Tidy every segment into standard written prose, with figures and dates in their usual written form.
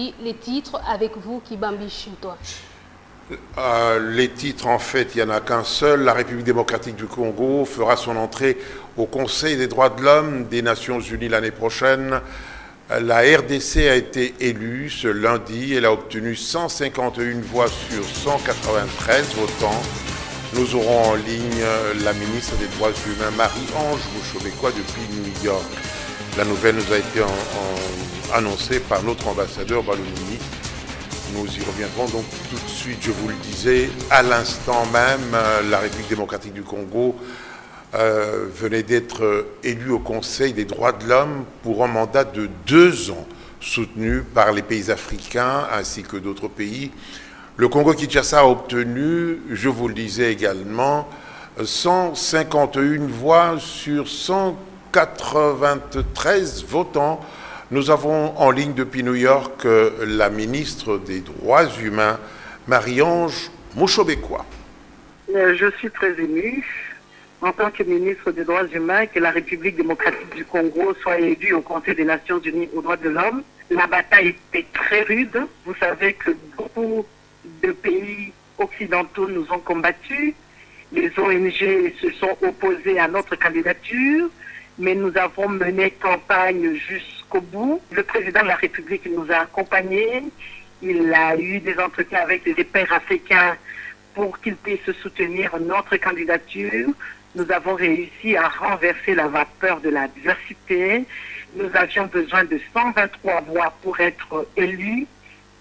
dit les titres avec vous, Kibambi Chutwa? Les titres, en fait, il n'y en a qu'un seul. La République démocratique du Congo fera son entrée au Conseil des droits de l'homme des Nations Unies l'année prochaine. La RDC a été élue ce lundi. Elle a obtenu 151 voix sur 193 votants. Nous aurons en ligne la ministre des Droits humains, Marie-Ange Mouchobekwa, depuis New York. La nouvelle nous a été annoncée par notre ambassadeur Baloumini. Nous y reviendrons donc tout de suite. Je vous le disais, à l'instant même, la République démocratique du Congo venait d'être élue au Conseil des droits de l'homme pour un mandat de 2 ans, soutenu par les pays africains ainsi que d'autres pays. Le Congo-Kinshasa a obtenu, je vous le disais également, 151 voix sur 193 votants. Nous avons en ligne depuis New York la ministre des Droits humains, Marie-Ange Mouchobekwa. Je suis très émue, en tant que ministre des Droits humains, que la République démocratique du Congo soit élue au Conseil des Nations Unies aux droits de l'homme. La bataille était très rude. Vous savez que beaucoup de pays occidentaux nous ont combattus. Les ONG se sont opposés à notre candidature, mais nous avons mené campagne jusqu'au bout. Le président de la République nous a accompagnés. Il a eu des entretiens avec les pairs africains pour qu'ils puissent soutenir notre candidature. Nous avons réussi à renverser la vapeur de la diversité. Nous avions besoin de 123 voix pour être élus.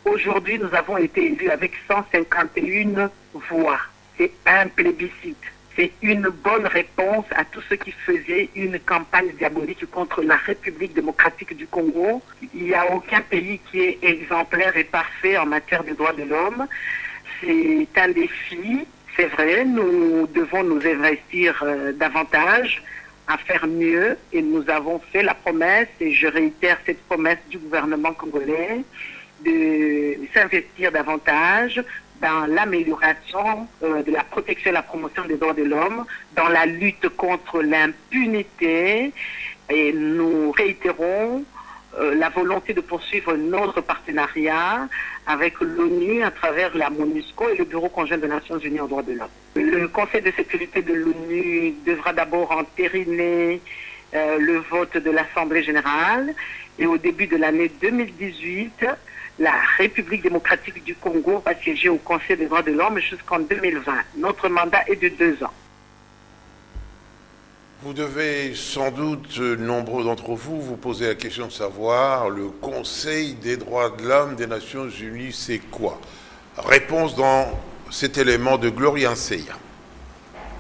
Aujourd'hui, nous avons été élus avec 151 voix. C'est un plébiscite. C'est une bonne réponse à tous ceux qui faisaient une campagne diabolique contre la République démocratique du Congo. Il n'y a aucun pays qui est exemplaire et parfait en matière de droits de l'homme. C'est un défi, c'est vrai, nous devons nous investir davantage à faire mieux et nous avons fait la promesse, et je réitère cette promesse du gouvernement congolais, de s'investir davantage dans l'amélioration de la protection et la promotion des droits de l'homme, dans la lutte contre l'impunité. Et nous réitérons la volonté de poursuivre notre partenariat avec l'ONU à travers la MONUSCO et le Bureau conjoint des Nations Unies aux droits de l'homme. Le Conseil de sécurité de l'ONU devra d'abord entériner le vote de l'Assemblée générale, et au début de l'année 2018, la République démocratique du Congo va siéger au Conseil des droits de l'homme jusqu'en 2020. Notre mandat est de 2 ans. Vous devez sans doute, nombreux d'entre vous, vous poser la question de savoir, le Conseil des droits de l'homme des Nations Unies, c'est quoi? Réponse dans cet élément de Gloria Nseya.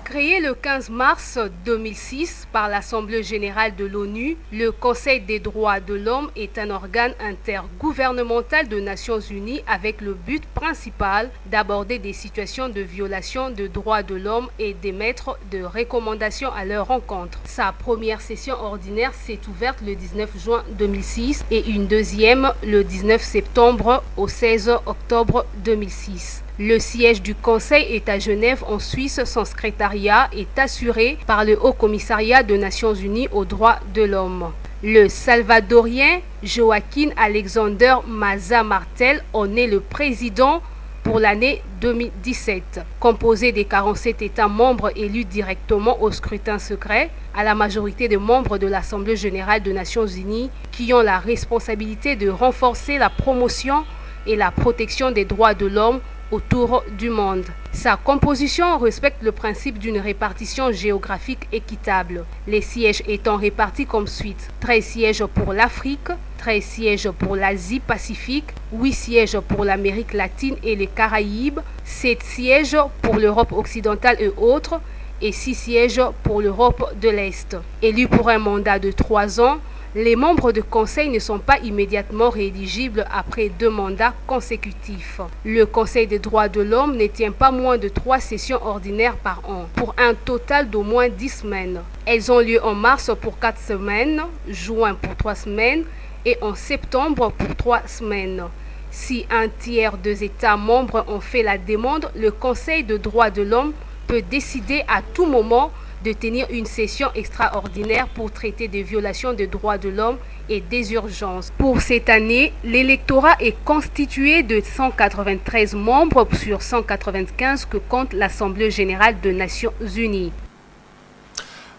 Créé le 15 mars 2006 par l'Assemblée générale de l'ONU, le Conseil des droits de l'homme est un organe intergouvernemental de Nations Unies avec le but principal d'aborder des situations de violation de droits de l'homme et d'émettre de recommandations à leur rencontre. Sa première session ordinaire s'est ouverte le 19 juin 2006 et une deuxième le 19 septembre au 16 octobre 2006. Le siège du Conseil est à Genève, en Suisse. Son secrétariat est assuré par le Haut-Commissariat des Nations Unies aux droits de l'homme. Le Salvadorien Joaquin Alexander Maza Martel en est le président pour l'année 2017. Composé des 47 États membres élus directement au scrutin secret, à la majorité des membres de l'Assemblée générale des Nations Unies qui ont la responsabilité de renforcer la promotion et la protection des droits de l'homme autour du monde. Sa composition respecte le principe d'une répartition géographique équitable, les sièges étant répartis comme suit: 13 sièges pour l'Afrique, 13 sièges pour l'Asie-Pacifique, 8 sièges pour l'Amérique latine et les Caraïbes, 7 sièges pour l'Europe occidentale et autres, et 6 sièges pour l'Europe de l'Est. Élus pour un mandat de 3 ans, les membres du Conseil ne sont pas immédiatement rééligibles après 2 mandats consécutifs. Le Conseil des droits de l'homme ne tient pas moins de 3 sessions ordinaires par an, pour un total d'au moins 10 semaines. Elles ont lieu en mars pour 4 semaines, juin pour 3 semaines et en septembre pour 3 semaines. Si un tiers des États membres ont fait la demande, le Conseil des droits de l'homme peut décider à tout moment de tenir une session extraordinaire pour traiter des violations des droits de l'homme et des urgences. Pour cette année, l'électorat est constitué de 193 membres sur 195 que compte l'Assemblée générale des Nations unies.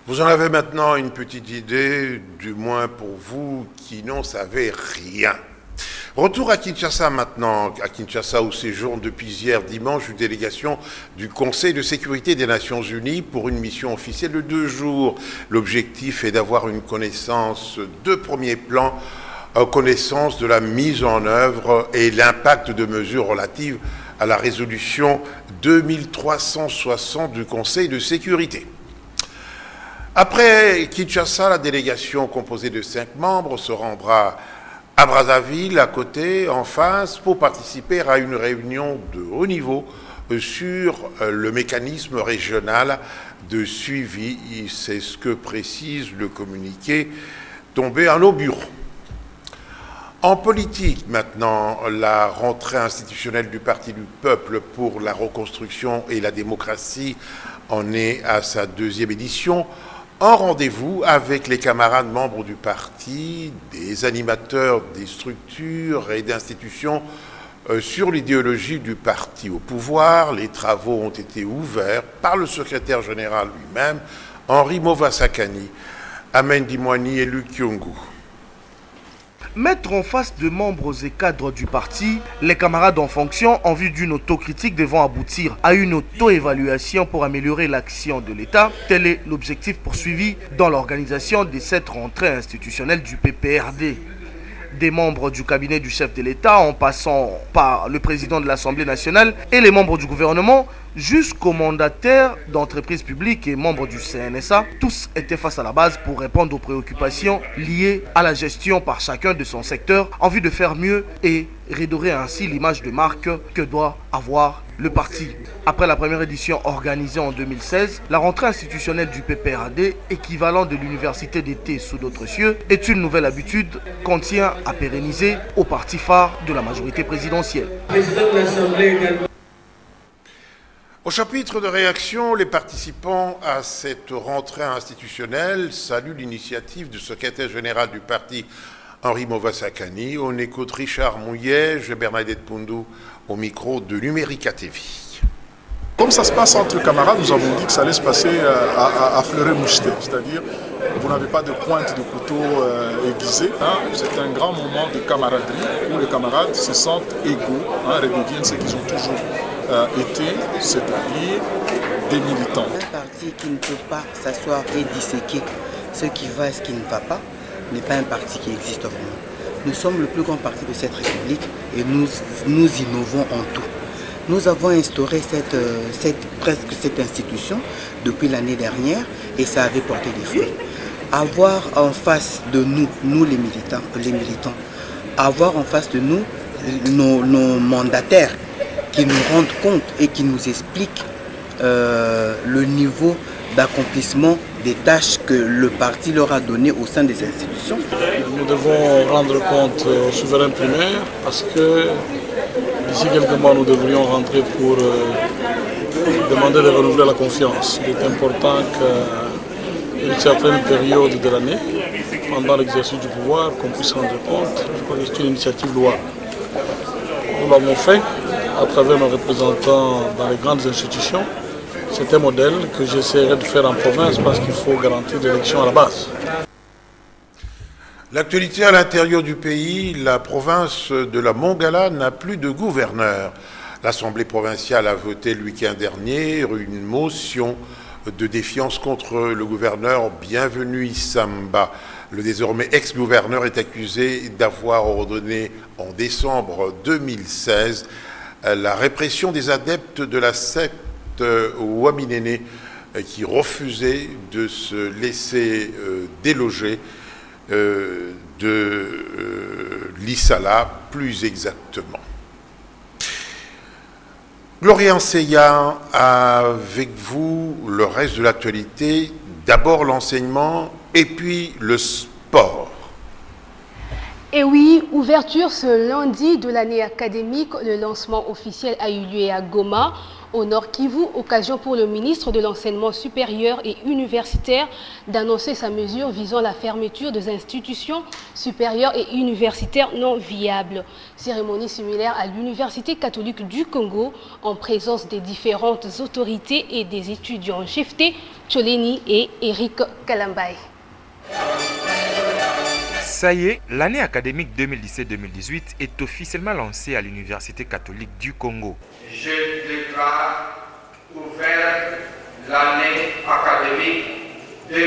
Vous en avez maintenant une petite idée, du moins pour vous qui n'en savez rien. Retour à Kinshasa maintenant, à Kinshasa où séjourne depuis hier dimanche une délégation du Conseil de sécurité des Nations Unies pour une mission officielle de 2 jours. L'objectif est d'avoir une connaissance de premier plan, connaissance de la mise en œuvre et l'impact de mesures relatives à la résolution 2360 du Conseil de sécurité. Après Kinshasa, la délégation composée de 5 membres se rendra à Brazzaville, à côté, en face, pour participer à une réunion de haut niveau sur le mécanisme régional de suivi. C'est ce que précise le communiqué tombé à nos bureaux. En politique, maintenant, la rentrée institutionnelle du Parti du Peuple pour la reconstruction et la démocratie en est à sa 2e édition. En rendez-vous avec les camarades membres du parti, des animateurs des structures et d'institutions sur l'idéologie du parti au pouvoir. Les travaux ont été ouverts par le secrétaire général lui-même, Henri Movasakani, Amen Dimwani et Luc Yongu. Mettre en face de membres et cadres du parti, les camarades en fonction en vue d'une autocritique devant aboutir à une auto-évaluation pour améliorer l'action de l'État. Tel est l'objectif poursuivi dans l'organisation de cette rentrée institutionnelle du PPRD. Des membres du cabinet du chef de l'État, en passant par le président de l'Assemblée nationale et les membres du gouvernement, jusqu'aux mandataires d'entreprises publiques et membres du CNSA, tous étaient face à la base pour répondre aux préoccupations liées à la gestion par chacun de son secteur en vue de faire mieux et redorer ainsi l'image de marque que doit avoir le parti. Après la première édition organisée en 2016, la rentrée institutionnelle du PPRD, équivalent de l'université d'été sous d'autres cieux, est une nouvelle habitude qu'on tient à pérenniser au parti phare de la majorité présidentielle. Au chapitre de réaction, les participants à cette rentrée institutionnelle saluent l'initiative du secrétaire général du parti, Henri Movasakani. On écoute Richard Mouillet et Bernadette Poundou au micro de Numérica TV. Comme ça se passe entre camarades, nous avons dit que ça allait se passer à fleuret-moucheté, c'est-à-dire vous n'avez pas de pointe de couteau aiguisée. Hein. C'est un grand moment de camaraderie où les camarades se sentent égaux, redeviennent ce qu'ils ont toujours été, c'est-à-dire des militants. Un parti qui ne peut pas s'asseoir et disséquer ce qui va et ce qui ne va pas n'est pas un parti qui existe vraiment. Nous sommes le plus grand parti de cette République et nous innovons en tout. Nous avons instauré cette institution depuis l'année dernière et ça avait porté des fruits. Avoir en face de nous les militants, avoir en face de nous nos mandataires qui nous rendent compte et qui nous expliquent le niveau d'accomplissement des tâches que le parti leur a données au sein des institutions. Nous devons rendre compte au souverain primaire parce que d'ici quelques mois nous devrions rentrer pour demander de renouveler la confiance. Il est important qu'une certaine période de l'année, pendant l'exercice du pouvoir, qu'on puisse rendre compte. Je crois que c'est une initiative louable. Nous l'avons fait à travers nos représentants dans les grandes institutions. C'est un modèle que j'essaierai de faire en province parce qu'il faut garantir l'élection à la base. L'actualité à l'intérieur du pays, la province de la Mongala n'a plus de gouverneur. L'Assemblée provinciale a voté le week-end dernier une motion de défiance contre le gouverneur Bienvenu Issamba. Le désormais ex-gouverneur est accusé d'avoir ordonné en décembre 2016 la répression des adeptes de la secte Ouaminene qui refusait de se laisser déloger de l'Issala, plus exactement. Gloria Nseya, avec vous le reste de l'actualité, d'abord l'enseignement et puis le sport. Et oui, ouverture ce lundi de l'année académique. Le lancement officiel a eu lieu à Goma, au Nord Kivu, occasion pour le ministre de l'Enseignement supérieur et universitaire d'annoncer sa mesure visant la fermeture des institutions supérieures et universitaires non viables. Cérémonie similaire à l'Université catholique du Congo en présence des différentes autorités et des étudiants Jefté Tcholeni et Eric Kalambay. Ça y est, l'année académique 2017-2018 est officiellement lancée à l'Université catholique du Congo. Je déclare ouverte l'année académique 2017-2018.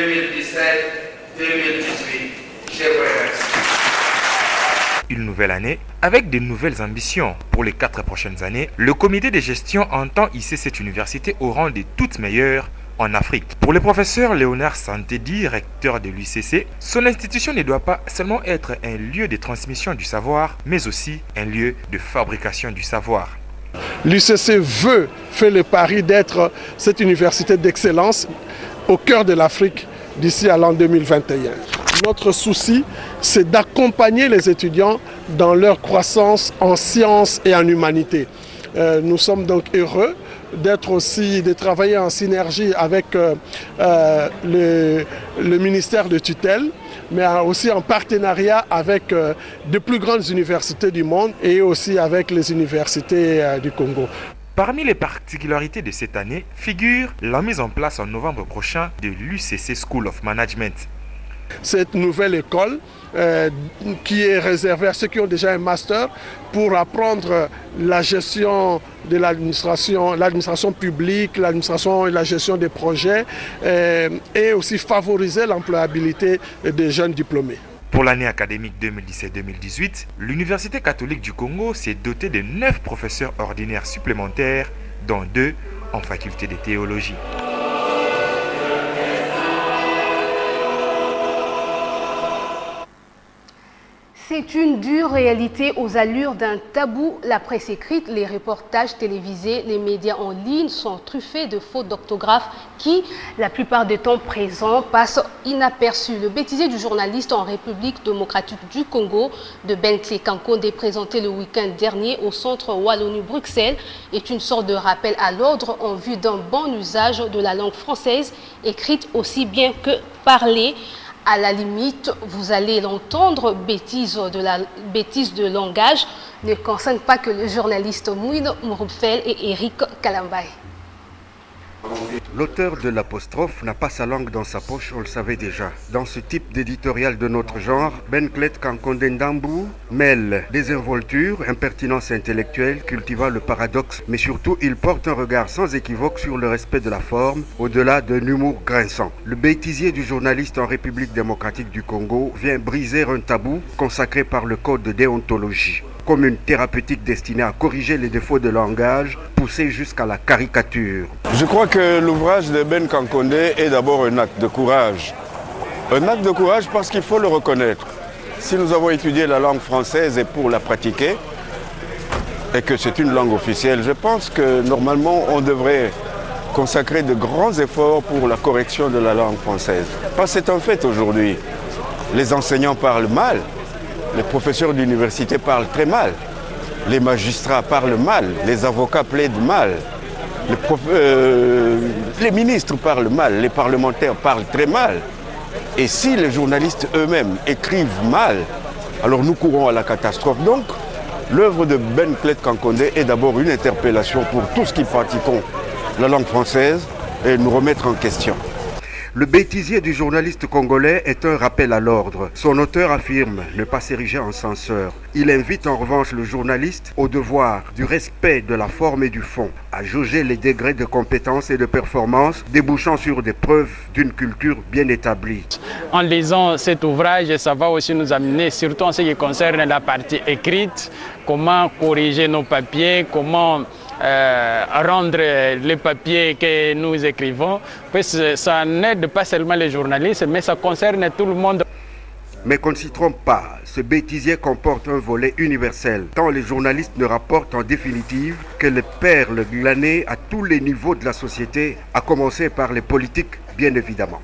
Je vous remercie. Une nouvelle année avec de nouvelles ambitions. Pour les 4 prochaines années, le comité de gestion entend hisser cette université au rang des toutes meilleures en Afrique. Pour le professeur Léonard Santedi, recteur de l'UCC, son institution ne doit pas seulement être un lieu de transmission du savoir, mais aussi un lieu de fabrication du savoir. L'UCC fait le pari d'être cette université d'excellence au cœur de l'Afrique d'ici à l'an 2021. Notre souci, c'est d'accompagner les étudiants dans leur croissance en sciences et en humanité. Nous sommes donc heureux de travailler en synergie avec le ministère de tutelle, mais aussi en partenariat avec de plus grandes universités du monde et aussi avec les universités du Congo. Parmi les particularités de cette année figure la mise en place en novembre prochain de l'UCC School of Management. Cette nouvelle école qui est réservée à ceux qui ont déjà un master pour apprendre la gestion de l'administration publique, l'administration et la gestion des projets et aussi favoriser l'employabilité des jeunes diplômés. Pour l'année académique 2017-2018, l'Université catholique du Congo s'est dotée de 9 professeurs ordinaires supplémentaires, dont 2 en faculté de théologie. C'est une dure réalité aux allures d'un tabou. La presse écrite, les reportages télévisés, les médias en ligne sont truffés de fautes d'orthographe qui, la plupart du temps présents, passent inaperçus. Le bêtisier du journaliste en République démocratique du Congo de Bentley Kankonde, présenté le week-end dernier au centre Wallonie-Bruxelles, est une sorte de rappel à l'ordre en vue d'un bon usage de la langue française, écrite aussi bien que parlée. À la limite, vous allez l'entendre, bêtise de langage ne concerne pas que le journaliste Mouine Mouroufel et Eric Kalambay. L'auteur de l'apostrophe n'a pas sa langue dans sa poche, on le savait déjà. Dans ce type d'éditorial de notre genre, Bentley Kankonde Ndambu mêle désinvolture, impertinence intellectuelle, cultivant le paradoxe, mais surtout il porte un regard sans équivoque sur le respect de la forme, au-delà d'un humour grinçant. Le bêtisier du journaliste en République démocratique du Congo vient briser un tabou consacré par le code de déontologie. Comme une thérapeutique destinée à corriger les défauts de langage, poussés jusqu'à la caricature. Je crois que l'ouvrage de Ben Kankonde est d'abord un acte de courage. Un acte de courage parce qu'il faut le reconnaître. Si nous avons étudié la langue française et pour la pratiquer, et que c'est une langue officielle, je pense que normalement on devrait consacrer de grands efforts pour la correction de la langue française. Parce que c'est un fait aujourd'hui. Les enseignants parlent mal. Les professeurs d'université parlent très mal, les magistrats parlent mal, les avocats plaident mal, les ministres parlent mal, les parlementaires parlent très mal. Et si les journalistes eux-mêmes écrivent mal, alors nous courons à la catastrophe. Donc, l'œuvre de Bentley Kankonde est d'abord une interpellation pour tous qui pratiquons la langue française et nous remettre en question. Le bêtisier du journaliste congolais est un rappel à l'ordre. Son auteur affirme ne pas s'ériger en censeur. Il invite en revanche le journaliste au devoir du respect de la forme et du fond, à jauger les degrés de compétence et de performance, débouchant sur des preuves d'une culture bien établie. En lisant cet ouvrage, ça va aussi nous amener, surtout en ce qui concerne la partie écrite, comment corriger nos papiers, comment rendre les papiers que nous écrivons, parce que ça n'aide pas seulement les journalistes, mais ça concerne tout le monde. Mais qu'on ne s'y trompe pas, ce bêtisier comporte un volet universel, tant les journalistes ne rapportent en définitive que les perles glanées à tous les niveaux de la société, à commencer par les politiques, bien évidemment.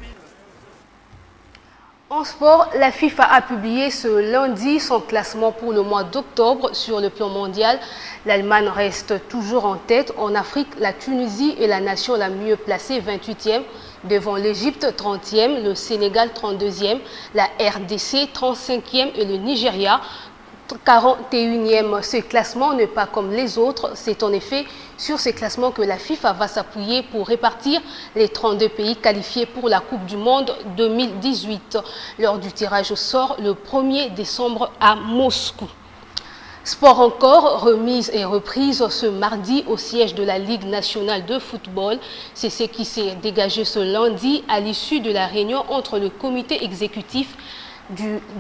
En sport, la FIFA a publié ce lundi son classement pour le mois d'octobre sur le plan mondial. L'Allemagne reste toujours en tête. En Afrique, la Tunisie est la nation la mieux placée, 28e, devant l'Égypte, 30e, le Sénégal, 32e, la RDC, 35e et le Nigeria, 41e. Ce classement n'est pas comme les autres. C'est en effet sur ce classement que la FIFA va s'appuyer pour répartir les 32 pays qualifiés pour la Coupe du Monde 2018 lors du tirage au sort le 1er décembre à Moscou. Sport encore, remise et reprise ce mardi au siège de la Ligue nationale de football. C'est ce qui s'est dégagé ce lundi à l'issue de la réunion entre le comité exécutif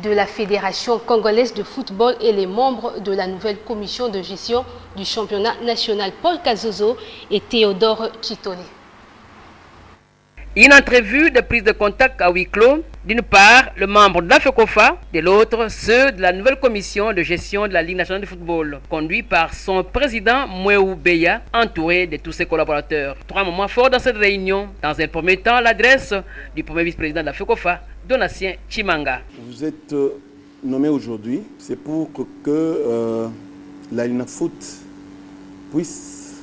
de la Fédération congolaise de football et les membres de la nouvelle commission de gestion du championnat national Paul Kazozo et Théodore Chitone. Une entrevue de prise de contact à huis clos, d'une part le membre de la FECOFA, de l'autre ceux de la nouvelle commission de gestion de la Ligue nationale de football, conduit par son président Mweu Beya, entouré de tous ses collaborateurs. 3 moments forts dans cette réunion. Dans un premier temps, l'adresse du premier vice-président de la FECOFA, Donatien Chimanga. Vous êtes nommé aujourd'hui, c'est pour que la LINAFOOT puisse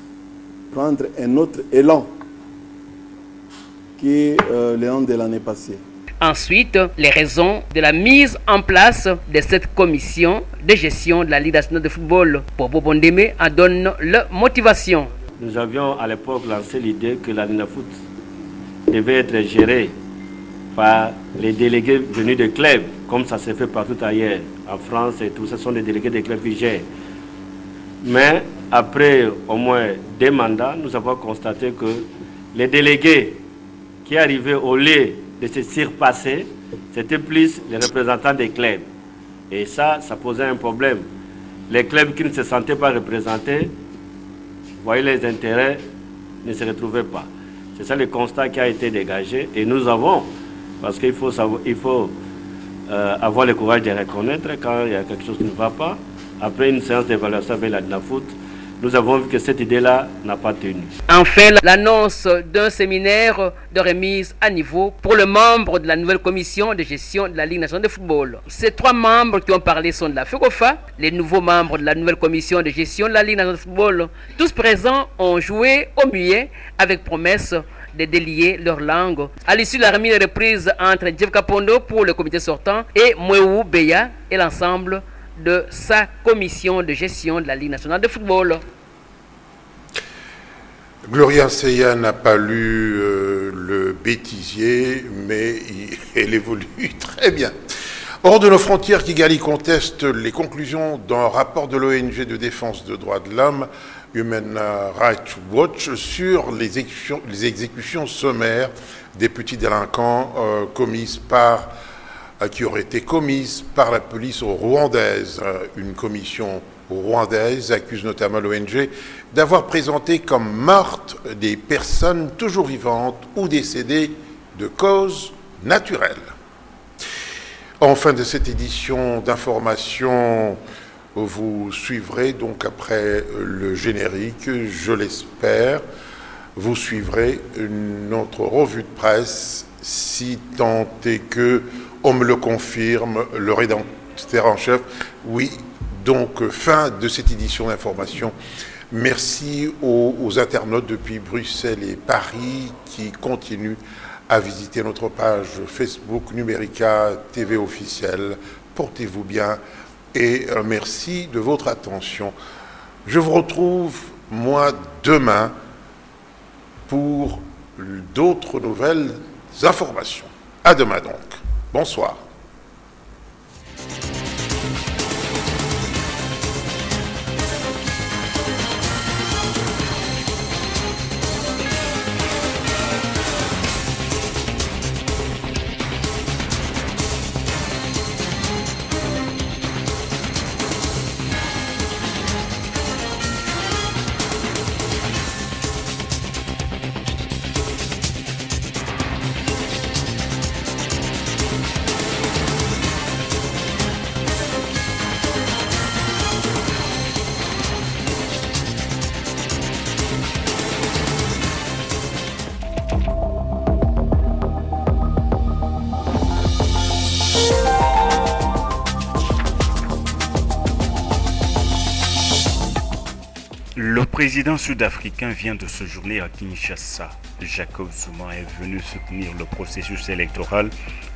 prendre un autre élan qui est l'élan de l'année passée. Ensuite, les raisons de la mise en place de cette commission de gestion de la Ligue nationale de football. Bobo Bondeme en donne la motivation. Nous avions à l'époque lancé l'idée que la LINAFOOT devait être gérée par les délégués venus des clubs, comme ça s'est fait partout ailleurs. En France et tout, ce sont des délégués des clubs qui gèrent. Mais après au moins 2 mandats, nous avons constaté que les délégués qui arrivaient au lieu de se surpasser, c'était plus les représentants des clubs. Et ça posait un problème. Les clubs qui ne se sentaient pas représentés, voyaient les intérêts, ne se retrouvaient pas. C'est ça le constat qui a été dégagé. Et nous avons, parce qu'il faut avoir le courage de reconnaître quand il y a quelque chose qui ne va pas. Après une séance d'évaluation avec la LINAFOOT, nous avons vu que cette idée-là n'a pas tenu. Enfin, l'annonce d'un séminaire de remise à niveau pour le membre de la nouvelle commission de gestion de la Ligue nationale de football. Ces 3 membres qui ont parlé sont de la FECOFA, les nouveaux membres de la nouvelle commission de gestion de la Ligue nationale de football. Tous présents ont joué au muet avec promesse de délier leur langue. À l'issue de la remise de reprise entre Jeff Kapondo pour le comité sortant et Mweu Beya et l'ensemble de sa commission de gestion de la Ligue nationale de football. Gloria Seya n'a pas lu le bêtisier, mais elle évolue très bien. Hors de nos frontières, Kigali conteste les conclusions d'un rapport de l'ONG de défense des droits de l'homme, Human Rights Watch, sur les exécutions sommaires des petits délinquants qui auraient été commises par la police rwandaise. Une commission rwandaise accuse notamment l'ONG d'avoir présenté comme mortes des personnes toujours vivantes ou décédées de causes naturelles. En fin de cette édition d'information, vous suivrez donc après le générique, je l'espère, vous suivrez notre revue de presse, si tant est que on me le confirme, le rédacteur en chef. Oui, donc fin de cette édition d'information. Merci aux internautes depuis Bruxelles et Paris qui continuent à visiter notre page Facebook Numérica TV officielle. Portez-vous bien et merci de votre attention. Je vous retrouve, moi, demain pour d'autres nouvelles informations. À demain donc. Bonsoir. Le président sud-africain vient de séjourner à Kinshasa. Jacob Zuma est venu soutenir le processus électoral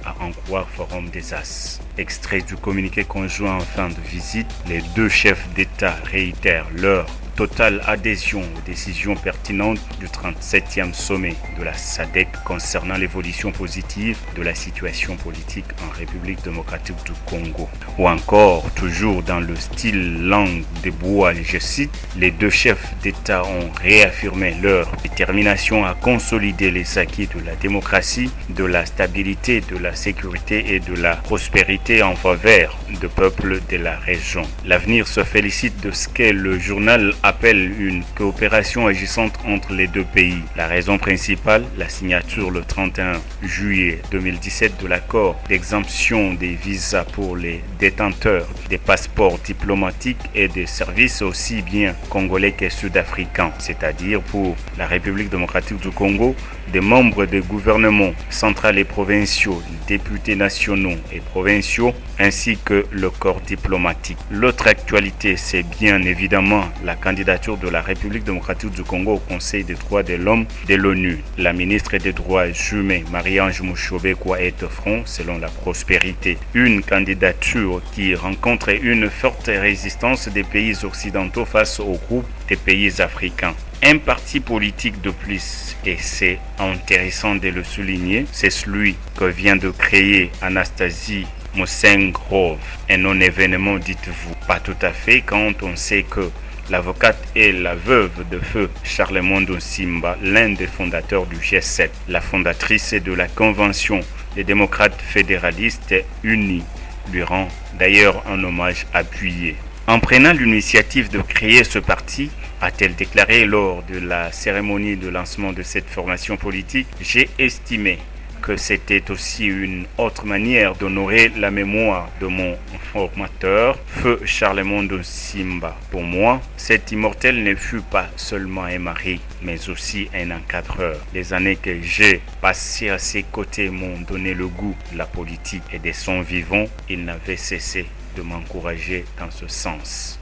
à en croire Forum des As. Extrait du communiqué conjoint en fin de visite, les deux chefs d'État réitèrent leur totale adhésion aux décisions pertinentes du 37e sommet de la SADC concernant l'évolution positive de la situation politique en République démocratique du Congo. Ou encore, toujours dans le style langue de bois, je cite, les deux chefs d'État ont réaffirmé leur détermination à consolider les acquis de la démocratie, de la stabilité, de la sécurité et de la prospérité en faveur du peuple de la région. L'avenir se félicite de ce que le journal appelle une coopération agissante entre les deux pays. La raison principale, la signature le 31 juillet 2017 de l'accord d'exemption des visas pour les détenteurs des passeports diplomatiques et des services aussi bien congolais que sud-africains, c'est-à-dire pour la République démocratique du Congo, des membres des gouvernements central et provinciaux, députés nationaux et provinciaux, ainsi que le corps diplomatique. L'autre actualité, c'est bien évidemment la candidature de la République démocratique du Congo au Conseil des droits de l'homme de l'ONU. La ministre des Droits humains, Marie-Ange Mushobekwa, est au front selon la prospérité. Une candidature qui rencontre une forte résistance des pays occidentaux face au groupe des pays africains. Un parti politique de plus, et c'est intéressant de le souligner, c'est celui que vient de créer Anastasie Mosengrove. Un non-événement, dites-vous. Pas tout à fait quand on sait que l'avocate est la veuve de feu Charles-Mondo Simba, l'un des fondateurs du G7, la fondatrice de la Convention des démocrates fédéralistes unis, lui rend d'ailleurs un hommage appuyé. En prenant l'initiative de créer ce parti, a-t-elle déclaré lors de la cérémonie de lancement de cette formation politique, j'ai estimé que c'était aussi une autre manière d'honorer la mémoire de mon formateur, feu Charles-Mondo Simba. Pour moi, cet immortel ne fut pas seulement un mari, mais aussi un encadreur. Les années que j'ai passées à ses côtés m'ont donné le goût de la politique et de son vivant. Il n'avait cessé de m'encourager dans ce sens.